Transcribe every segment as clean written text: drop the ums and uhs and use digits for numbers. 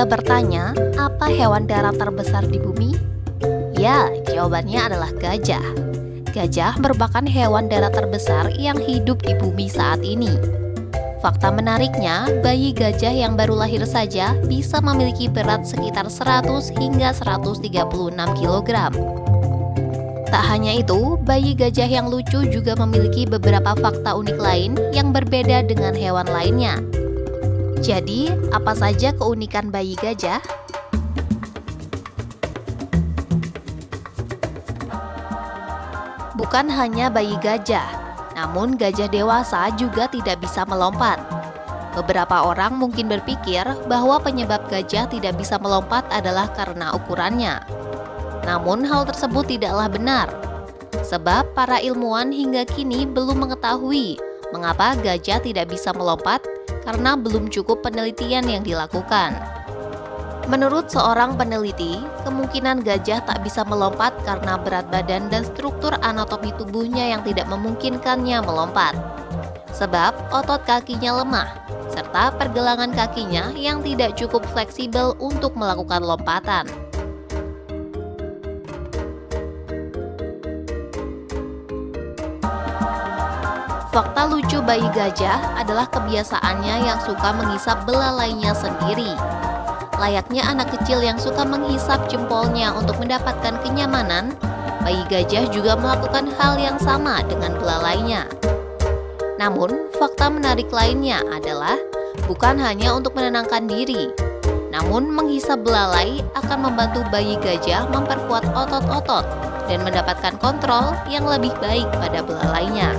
Anda bertanya, apa hewan darat terbesar di bumi? Ya, jawabannya adalah gajah. Gajah merupakan hewan darat terbesar yang hidup di bumi saat ini. Fakta menariknya, bayi gajah yang baru lahir saja bisa memiliki berat sekitar 100 hingga 136 kg. Tak hanya itu, bayi gajah yang lucu juga memiliki beberapa fakta unik lain yang berbeda dengan hewan lainnya. Jadi, apa saja keunikan bayi gajah? Bukan hanya bayi gajah, namun gajah dewasa juga tidak bisa melompat. Beberapa orang mungkin berpikir bahwa penyebab gajah tidak bisa melompat adalah karena ukurannya. Namun hal tersebut tidaklah benar, sebab para ilmuwan hingga kini belum mengetahui mengapa gajah tidak bisa melompat karena belum cukup penelitian yang dilakukan. Menurut seorang peneliti, kemungkinan gajah tak bisa melompat karena berat badan dan struktur anatomi tubuhnya yang tidak memungkinkannya melompat. Sebab otot kakinya lemah, serta pergelangan kakinya yang tidak cukup fleksibel untuk melakukan lompatan. Fakta lucu bayi gajah adalah kebiasaannya yang suka menghisap belalainya sendiri. Layaknya anak kecil yang suka menghisap jempolnya untuk mendapatkan kenyamanan, bayi gajah juga melakukan hal yang sama dengan belalainya. Namun, fakta menarik lainnya adalah bukan hanya untuk menenangkan diri, namun menghisap belalai akan membantu bayi gajah memperkuat otot-otot dan mendapatkan kontrol yang lebih baik pada belalainya.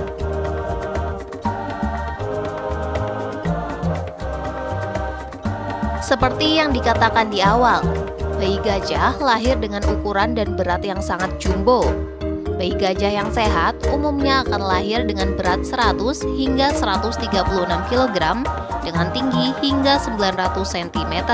Seperti yang dikatakan di awal, bayi gajah lahir dengan ukuran dan berat yang sangat jumbo. Bayi gajah yang sehat umumnya akan lahir dengan berat 100 hingga 136 kg dengan tinggi hingga 900 cm.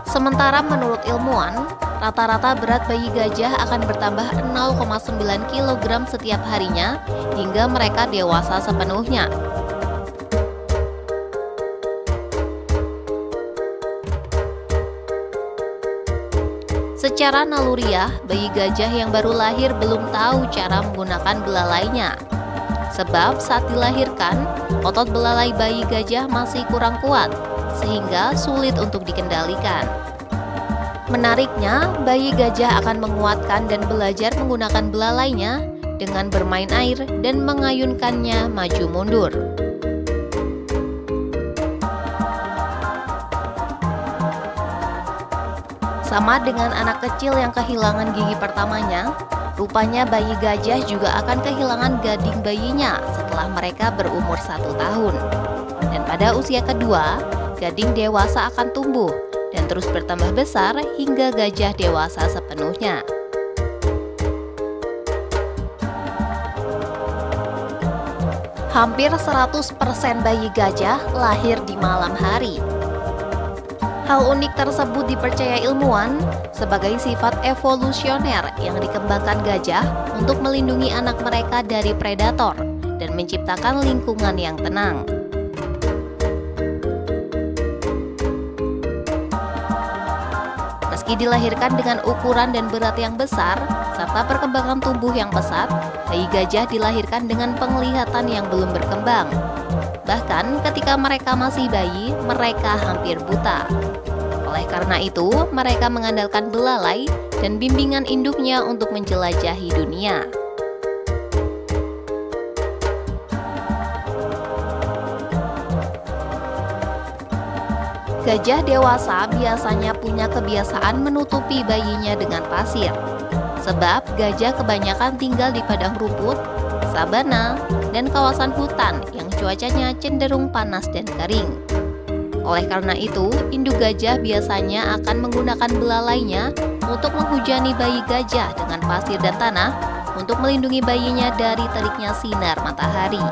Sementara menurut ilmuwan, rata-rata berat bayi gajah akan bertambah 0,9 kg setiap harinya hingga mereka dewasa sepenuhnya. Secara naluriah, bayi gajah yang baru lahir belum tahu cara menggunakan belalainya. Sebab saat dilahirkan, otot belalai bayi gajah masih kurang kuat, sehingga sulit untuk dikendalikan. Menariknya, bayi gajah akan menguatkan dan belajar menggunakan belalainya dengan bermain air dan mengayunkannya maju mundur. Sama dengan anak kecil yang kehilangan gigi pertamanya, rupanya bayi gajah juga akan kehilangan gading bayinya setelah mereka berumur 1 tahun. Dan pada usia kedua, gading dewasa akan tumbuh dan terus bertambah besar hingga gajah dewasa sepenuhnya. Hampir 100% bayi gajah lahir di malam hari. Hal unik tersebut dipercaya ilmuwan sebagai sifat evolusioner yang dikembangkan gajah untuk melindungi anak mereka dari predator dan menciptakan lingkungan yang tenang. Meski dilahirkan dengan ukuran dan berat yang besar, serta perkembangan tubuh yang pesat, bayi gajah dilahirkan dengan penglihatan yang belum berkembang. Bahkan ketika mereka masih bayi, mereka hampir buta. Oleh karena itu, mereka mengandalkan belalai dan bimbingan induknya untuk menjelajahi dunia. Gajah dewasa biasanya punya kebiasaan menutupi bayinya dengan pasir. Sebab gajah kebanyakan tinggal di padang rumput, sabana, dan kawasan hutan yang cuacanya cenderung panas dan kering. Oleh karena itu, induk gajah biasanya akan menggunakan belalainya untuk menghujani bayi gajah dengan pasir dan tanah untuk melindungi bayinya dari teriknya sinar matahari.